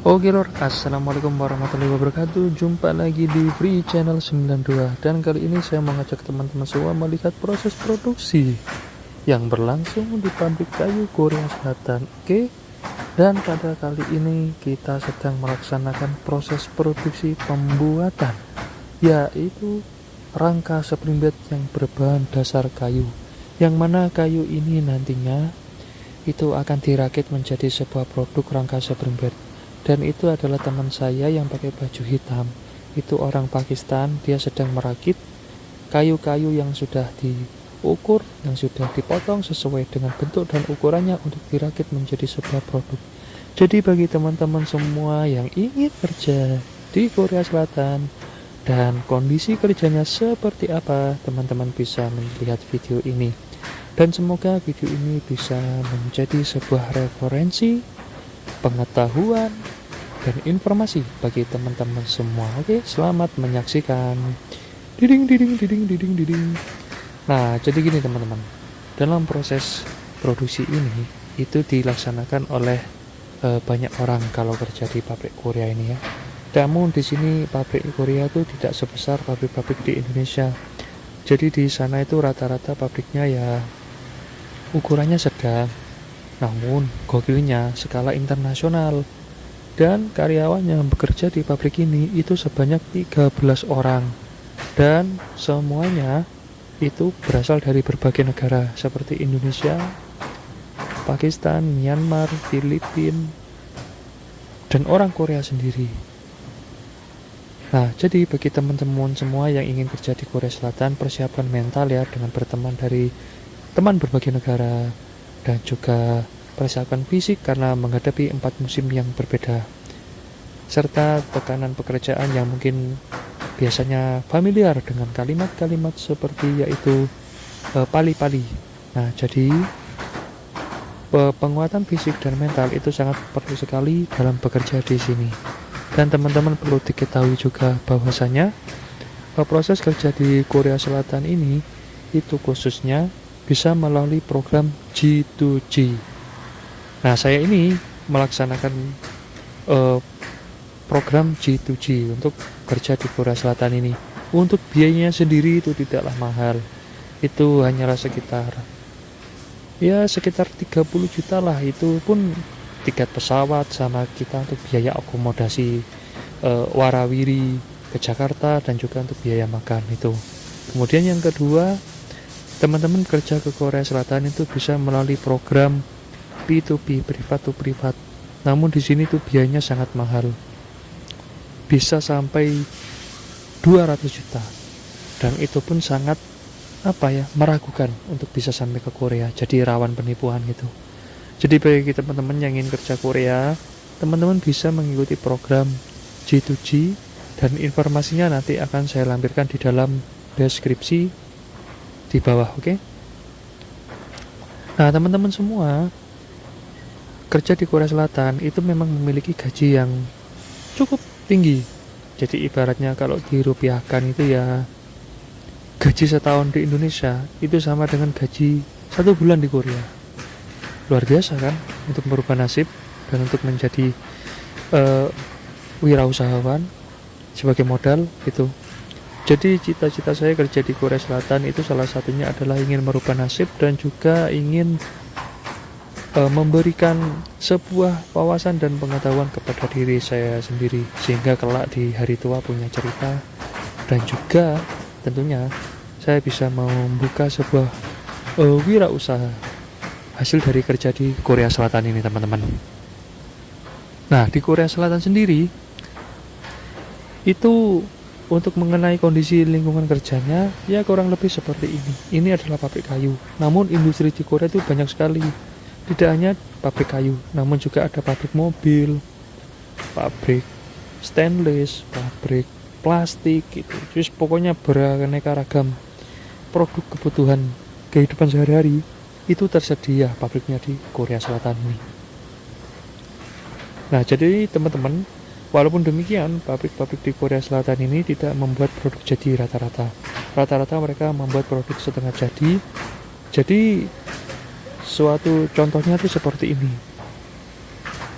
Oke lor, assalamualaikum warahmatullahi wabarakatuh. Jumpa lagi di Free Channel 92. Dan kali ini saya mengajak teman-teman semua melihat proses produksi yang berlangsung di pabrik kayu Korea Selatan. Oke. Dan pada kali ini kita sedang melaksanakan proses produksi pembuatan, yaitu rangka spring bed yang berbahan dasar kayu. Yang mana kayu ini nantinya itu akan dirakit menjadi sebuah produk rangka spring bed. Dan itu adalah teman saya yang pakai baju hitam. Itu orang Pakistan, dia sedang merakit kayu-kayu yang sudah diukur, yang sudah dipotong sesuai dengan bentuk dan ukurannya untuk dirakit menjadi sebuah produk. Jadi bagi teman-teman semua yang ingin kerja di Korea Selatan dan kondisi kerjanya seperti apa, teman-teman bisa melihat video ini. Dan semoga video ini bisa menjadi sebuah referensi, pengetahuan, dan informasi bagi teman-teman semua. Oke, selamat menyaksikan. Diding diding diding diding diding. Nah, jadi gini teman-teman. Dalam proses produksi ini itu dilaksanakan oleh banyak orang kalau kerja di pabrik Korea ini ya. Namun di sini pabrik Korea itu tidak sebesar pabrik-pabrik di Indonesia. Jadi di sana itu rata-rata pabriknya ya ukurannya sedang. Namun gokilnya skala internasional. Dan karyawan yang bekerja di pabrik ini itu sebanyak 13 orang. Dan semuanya itu berasal dari berbagai negara seperti Indonesia, Pakistan, Myanmar, Filipina, dan orang Korea sendiri. Nah, jadi bagi teman-teman semua yang ingin kerja di Korea Selatan, persiapan mental ya dengan berteman dari teman berbagai negara, dan juga persiapan fisik karena menghadapi 4 musim yang berbeda, serta tekanan pekerjaan yang mungkin biasanya familiar dengan kalimat-kalimat seperti yaitu pali-pali. Nah, jadi penguatan fisik dan mental itu sangat perlu sekali dalam bekerja di sini. Dan teman-teman perlu diketahui juga bahwasanya proses kerja di Korea Selatan ini itu khususnya bisa melalui program G2G. Nah, saya ini melaksanakan program G2G untuk kerja di Korea Selatan ini. Untuk biayanya sendiri itu tidaklah mahal. Itu hanyalah sekitar 30 juta lah. Itu pun tiket pesawat sama kita untuk biaya akomodasi warawiri ke Jakarta dan juga untuk biaya makan itu. Kemudian yang kedua, teman-teman kerja ke Korea Selatan itu bisa melalui program P2P, privat to privat. Namun di sini tuh biayanya sangat mahal. Bisa sampai 200 juta. Dan itu pun sangat meragukan untuk bisa sampai ke Korea. Jadi rawan penipuan gitu. Jadi bagi teman-teman yang ingin kerja Korea, teman-teman bisa mengikuti program G2G dan informasinya nanti akan saya lampirkan di dalam deskripsi di bawah, oke? Nah, teman-teman semua kerja di Korea Selatan itu memang memiliki gaji yang cukup tinggi. Jadi ibaratnya kalau dirupiahkan itu ya gaji setahun di Indonesia itu sama dengan gaji 1 bulan di Korea. Luar biasa kan untuk merubah nasib dan untuk menjadi wirausahawan sebagai modal gitu. Jadi cita-cita saya kerja di Korea Selatan itu salah satunya adalah ingin merubah nasib dan juga ingin memberikan sebuah wawasan dan pengetahuan kepada diri saya sendiri sehingga kelak di hari tua punya cerita, dan juga tentunya saya bisa membuka sebuah wirausaha hasil dari kerja di Korea Selatan ini teman-teman. Nah, di Korea Selatan sendiri itu untuk mengenai kondisi lingkungan kerjanya ya kurang lebih seperti ini. Ini adalah pabrik kayu, namun industri di Korea itu banyak sekali. Tidak hanya pabrik kayu, namun juga ada pabrik mobil, pabrik stainless, pabrik plastik gitu. Jadi pokoknya beraneka ragam produk kebutuhan kehidupan sehari-hari itu tersedia pabriknya di Korea Selatan ini. Nah, jadi teman-teman, walaupun demikian, pabrik-pabrik di Korea Selatan ini tidak membuat produk jadi rata-rata. Rata-rata mereka membuat produk setengah jadi. Jadi suatu contohnya itu seperti ini.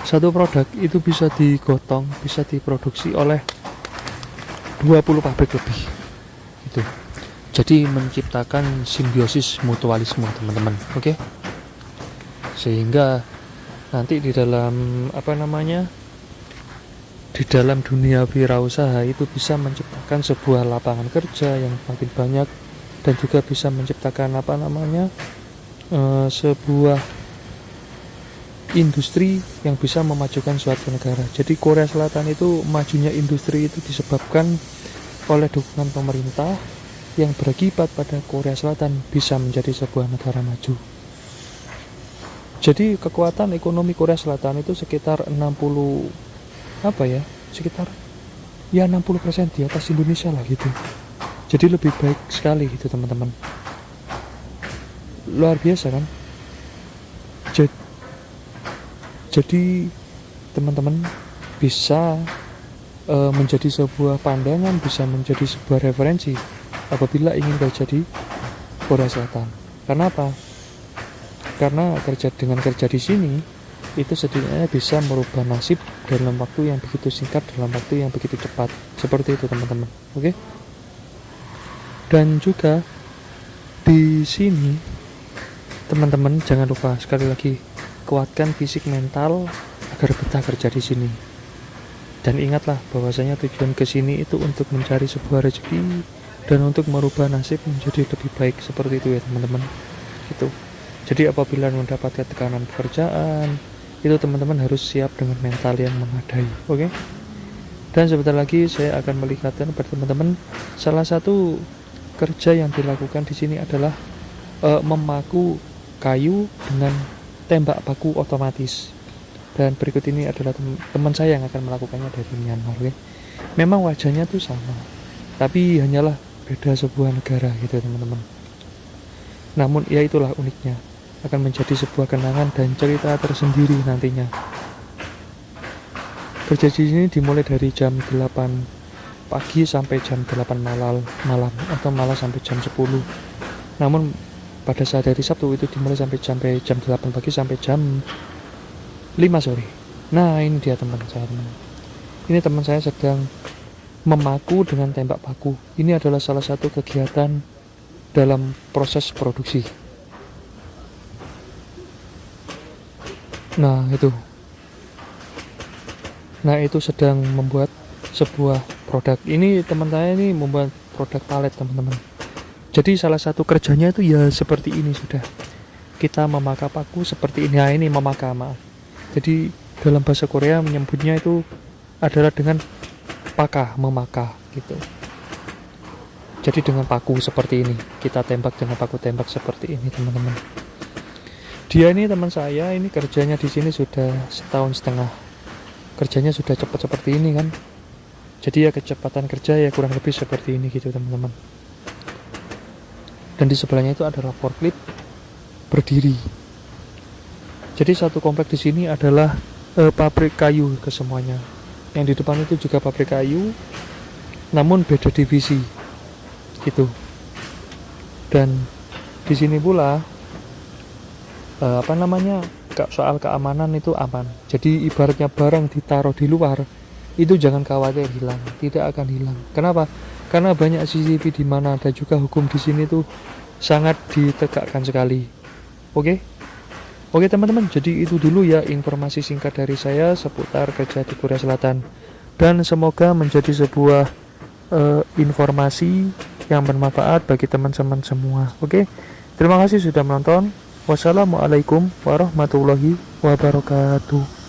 Satu produk itu bisa digotong, bisa diproduksi oleh 20 pabrik lebih gitu. Jadi menciptakan simbiosis mutualisme teman-teman, oke? Sehingga nanti di dalam di dalam dunia wirausaha itu bisa menciptakan sebuah lapangan kerja yang makin banyak, dan juga bisa menciptakan sebuah industri yang bisa memajukan suatu negara. Jadi Korea Selatan itu majunya industri itu disebabkan oleh dukungan pemerintah yang berakibat pada Korea Selatan bisa menjadi sebuah negara maju. Jadi kekuatan ekonomi Korea Selatan itu sekitar 60% di atas Indonesia lah gitu. Jadi lebih baik sekali gitu teman-teman. Luar biasa kan? Jadi teman-teman bisa menjadi sebuah pandangan, bisa menjadi sebuah referensi apabila ingin kerja di Korea Selatan. Kenapa? Karena dengan kerja di sini itu setidaknya bisa merubah nasib dalam waktu yang begitu singkat, dalam waktu yang begitu cepat. Seperti itu teman-teman. Oke? Dan juga di sini teman-teman jangan lupa sekali lagi kuatkan fisik mental agar betah kerja di sini. Dan ingatlah bahwasanya tujuan ke sini itu untuk mencari sebuah rezeki dan untuk merubah nasib menjadi lebih baik. Seperti itu ya teman-teman. Gitu. Jadi apabila mendapatkan tekanan pekerjaan, itu teman-teman harus siap dengan mental yang memadai. Oke? Dan sebentar lagi saya akan melihatkan kepada teman-teman salah satu kerja yang dilakukan di sini adalah memaku kayu dengan tembak paku otomatis. Dan berikut ini adalah teman saya yang akan melakukannya dari Myanmar. Okay? Memang wajahnya tuh sama, tapi hanyalah beda sebuah negara gitu teman-teman. Namun ya itulah uniknya, akan menjadi sebuah kenangan dan cerita tersendiri nantinya. Kerja di sini dimulai dari jam 8 pagi sampai jam 8 malam atau malah sampai jam 10. Namun pada saat hari Sabtu itu dimulai sampai jam 8 pagi sampai jam 5 sore. Nah ini dia teman saya. Ini teman saya sedang memaku dengan tembak paku. Ini adalah salah satu kegiatan dalam proses produksi. Nah itu sedang membuat sebuah produk. Ini teman saya ini membuat produk palet teman-teman. Jadi salah satu kerjanya itu ya seperti ini sudah. Kita memaka paku seperti ini. Nah ini memaka, maaf. Jadi dalam bahasa Korea menyebutnya itu adalah dengan memaka gitu. Jadi dengan paku seperti ini. Kita tembak dengan paku tembak seperti ini teman-teman. Dia ini teman saya, ini kerjanya di sini sudah 1,5 tahun. Kerjanya sudah cepat seperti ini kan. Jadi ya kecepatan kerja ya kurang lebih seperti ini gitu teman-teman. Dan di sebelahnya itu adalah forklift berdiri. Jadi satu komplek di sini adalah pabrik kayu kesemuanya. Yang di depan itu juga pabrik kayu, namun beda divisi, gitu. Dan di sini pula soal keamanan itu aman. Jadi ibaratnya barang ditaruh di luar itu jangan khawatir hilang, tidak akan hilang. Kenapa? Karena banyak CCTV di mana, dan juga hukum di sini tuh sangat ditegakkan sekali. Oke teman-teman, jadi itu dulu ya informasi singkat dari saya seputar kerja di Korea Selatan, dan semoga menjadi sebuah informasi yang bermanfaat bagi teman-teman semua. Oke, terima kasih sudah menonton. Wassalamualaikum warahmatullahi wabarakatuh.